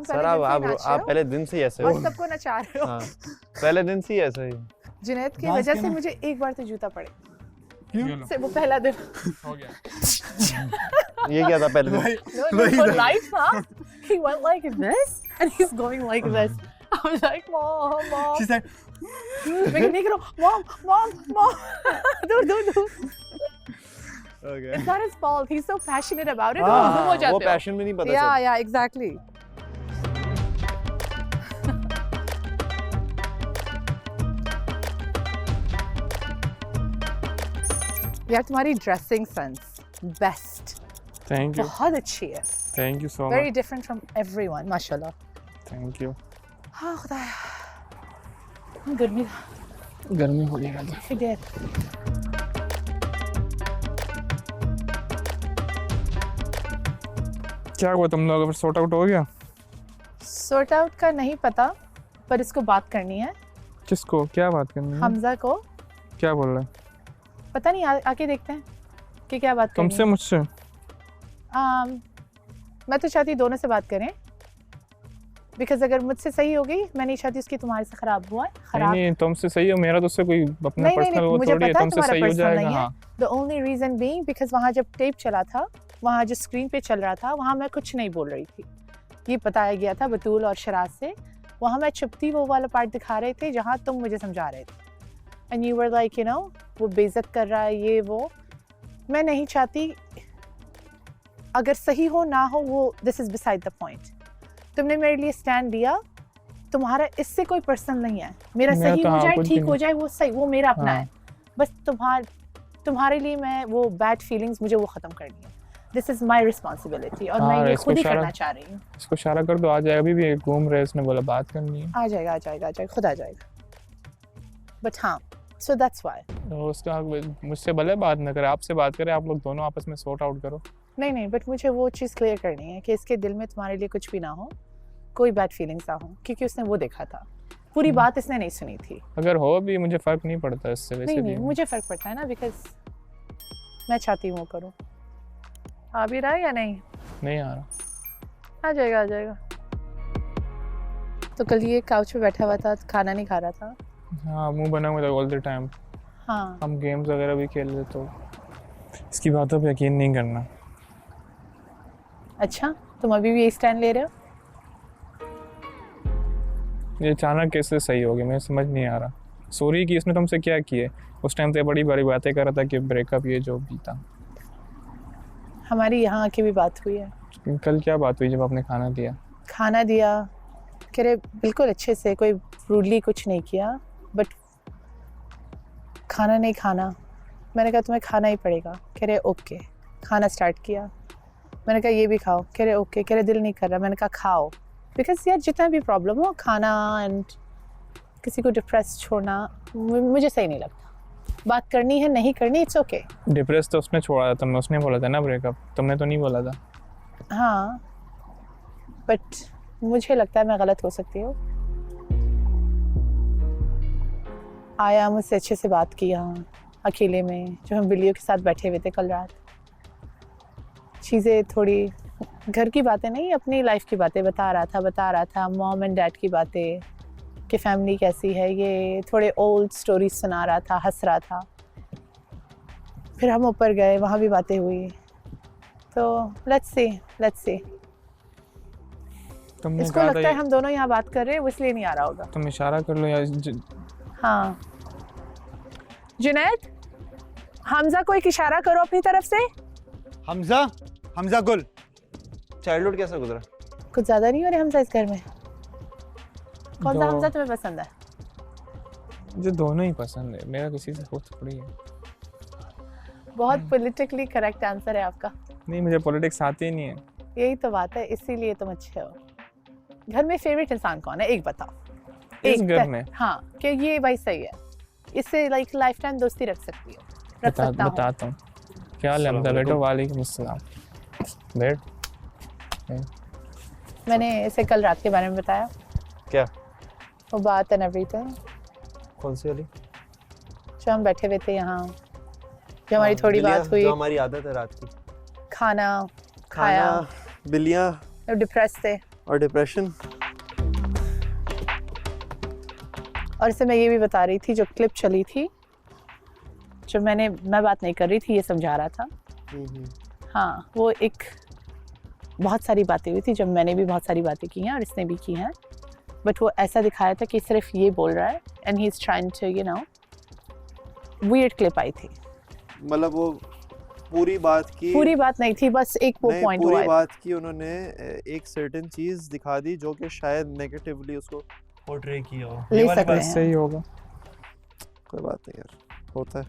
तुम सर आप पहले दिन से ही ऐसे हो और सबको नचा रहे हो। हाँ, पहले दिन से ही ऐसे ही जुनैद की वजह से मुझे एक बार तो जूता पड़े। क्यों? से वो पहला दिन हो गया। ये क्या था पहले दिन? no, life था। He went like this and he's going like this. I was like, mom. She said, मैं नहीं करो, mom. दूर. Okay. It's not his fault. He's so passionate about it. हाँ, गुम हो जाते वो हो। पैशन में नहीं पता Yeah, exactly. यार तुम्हारी dressing sense best, thank you, बहुत अच्छी है। Thank you so very much, different from everyone, माशाल्लाह। Thank you. हाँ खुदाया, गर्मी गर्मी हो गई है। फिर क्या हुआ तुम लोग, फिर सॉर्ट आउट हो गया? सॉर्ट आउट का नहीं पता, पर इसको बात करनी है। किसको, क्या बात करनी है? हमजा को। क्या बोल रहा है? पता नहीं, आके देखते हैं कि क्या बात करनी तुमसे है। मुझसे? मैं तो चाहती दोनों से बात करें, बिकॉज अगर मुझसे सही हो गई, मैं नहीं चाहती उसकी तुम्हारे से खराब हुआ है। खराब नहीं, तुमसे सही हो, मेरा तो उससे कोई अपना नहीं, पर्सनल वो मुझे थोड़ी है, पता है तुमसे तुम्हारा सही हो पर्सनल जाएगा। नहीं है। हाँ, the only reason being because वहाँ जब टेप चला था, वहाँ जो स्क्रीन पे चल रहा था, वहाँ मैं कुछ नहीं बोल रही थी। ये बताया गया था बतूल और शराज से। वहाँ मैं चुपती वो वाला पार्ट दिखा रहे थे जहाँ तुम मुझे समझा रहे थे, and you were like you know वो बेइज्जत कर रहा है, ये वो। मैं नहीं चाहती, अगर सही हो ना हो वो, this is beside the point. तुमने मेरे लिए स्टैंड लिया, तुम्हारा इससे कोई पर्सनल नहीं है। मेरा मेरा सही तो हो हाँ, जाए, कुछ भी ठीक हो नहीं। जाए, वो सही, वो मेरा अपना हाँ। है। बस तुम्हारे लिए मैं वो बैड फीलिंग्स मुझे वो ख़त्म करनी है। दिस इज़ माई रिस्पॉन्सिबिलिटी, और मैं हाँ, ये इसको खुद ही इशारा- करना चाह रही हूँ। इसको इशारा कर दो, आ जाएगा। अभी भी घूम रहे, इसने बोला बात करनी है। आ जाएगा खुद आ जाएगा। बट हाँ, सो दैट्स वाई। तो उसका मुझसे भले बात ना करे, आपसे बात करे, आप लोग दोनों आपस में सॉर्ट आउट करो। नहीं, बट मुझे वो चीज़ क्लियर करनी है कि इसके दिल में तुम्हारे लिए कुछ भी ना हो, कोई बैड फीलिंग्स ना हो, क्योंकि उसने वो देखा था। पूरी बात इसने नहीं सुनी थी। अगर हो भी मुझे फर्क नहीं पड़ता इससे, वैसे नहीं, भी मुझे फ़र्क पड़ता है ना, बिकॉज मैं चाहती हूँ वो करूँ। आ भी रहा है या नहीं? नहीं आ रहा। आ जाएगा। तो कल ये काउच पे बैठा हुआ था, खाना नहीं खा रहा था। हाँ, मुंह बना हुआ था ऑल द टाइम। हाँ, हम गेम्स वगैरह भी खेल रहे, तो इसकी बातों पे यकीन नहीं करना। अच्छा, तुम अभी भी यही स्टैंड ले रहे हो? ये अचानक कैसे सही हो गया, मुझे समझ नहीं आ रहा। सॉरी कि इसने तुमसे क्या किए? उस टाइम तो बड़ी बड़ी बातें कर रहा था कि ब्रेकअप ये जो भी था। हमारी यहाँ आके भी बात हुई है। कल क्या बात हुई जब आपने खाना दिया? खाना दिया, कह रहे बिल्कुल अच्छे से, कोई रूडली कुछ नहीं किया, बट खाना नहीं खाना। मैंने कहा तुम्हें खाना ही पड़ेगा। कह रहे ओके। खाना स्टार्ट किया। मैंने कहा ये भी खाओ। कह रहे ओके। कह रहे दिल नहीं कर रहा। मैंने कहा खाओ, बिकॉज यार जितना भी प्रॉब्लम हो, खाना एंड किसी को डिप्रेस छोड़ना मुझे सही नहीं लगता। बात करनी है, नहीं करनी, इट्स ओके। डिप्रेस तो उसने छोड़ा था, तुमने, उसने बोला था ना ब्रेकअप, तुमने तो नहीं बोला था। हाँ, बट मुझे लगता है मैं गलत हो सकती हूँ। आया, मुझसे अच्छे से बात की यहाँ अकेले में, जो हम बिल्लियों के साथ बैठे हुए थे कल रात। चीज़ें थोड़ी घर की बातें नहीं, अपनी लाइफ की बातें बता रहा था मॉम एंड डैड की बातें, कि फैमिली कैसी है, ये थोड़े ओल्ड स्टोरीज सुना रहा था, हंस रहा था। फिर हम ऊपर गए, वहाँ भी बातें हुई। तो लेट्स सी। तुमने इसको कहा लगता था है हम दोनों यहाँ बात कर रहे हैं, वो इसलिए नहीं आ रहा होगा। तुम इशारा कर लो या हाँ, जुनैद, हमजा को एक इशारा करो अपनी तरफ से। हमजा गुल, चाइल्डहुड कैसा गुजरा? कुछ ज्यादा नहीं हो रहे हमजा इस घर में? कौन सा हमजा तुम्हें पसंद है? मुझे दोनों ही पसंद है, मेरा किसी से कुछ थोड़ी है। बहुत पॉलिटिकली करेक्ट आंसर है आपका। नहीं, मुझे पॉलिटिक्स आती ही नहीं है। यही तो बात है, इसीलिए तुम अच्छे हो। घर में फेवरेट इंसान कौन है, एक बताओ। इस घर में? हाँ, कि ये भाई सही है, इससे लाइक लाइफ टाइम दोस्ती रख सकती हो, रख सकता हूँ। बताता हूँ। क्या हाल है हमजा? बैठो। वालेकुम अस्सलाम। बैठ। मैंने इसे कल रात के बारे में बताया। क्या? वो बात एंड एवरीथिंग, कौन सी वाली? जो हम बैठे हुए थे यहाँ, जो हमारी थोड़ी बात हुई। हमारी आदत है रात की। खाना खाया, बिल्लियाँ। डिप्रेस थे। और डिप्रेशन। और इससे मैं ये भी बता रही थी, जो क्लिप चली थी, जो मैं बात नहीं कर रही थी, ये समझा रहा था। हाँ, वो एक बहुत सारी बातें हुई थी, जब मैंने भी बहुत सारी बातें की हैं और इसने भी की हैं, बट वो ऐसा दिखाया था कि सिर्फ ये बोल रहा है and he is trying to you know, weird clip आई थी। मतलब वो पूरी बात की, पूरी बात नहीं थी, बस एक वो नहीं, पॉइंट पूरी हुआ बात की उन्होंने एक सर्टेन चीज दिखा दी जो कि शायद नेगेटिवली उसको पोर्ट्रे किया हो। ले ये वाली सकते बात हैं। सही होगा। कोई बात नहीं यार, होता है।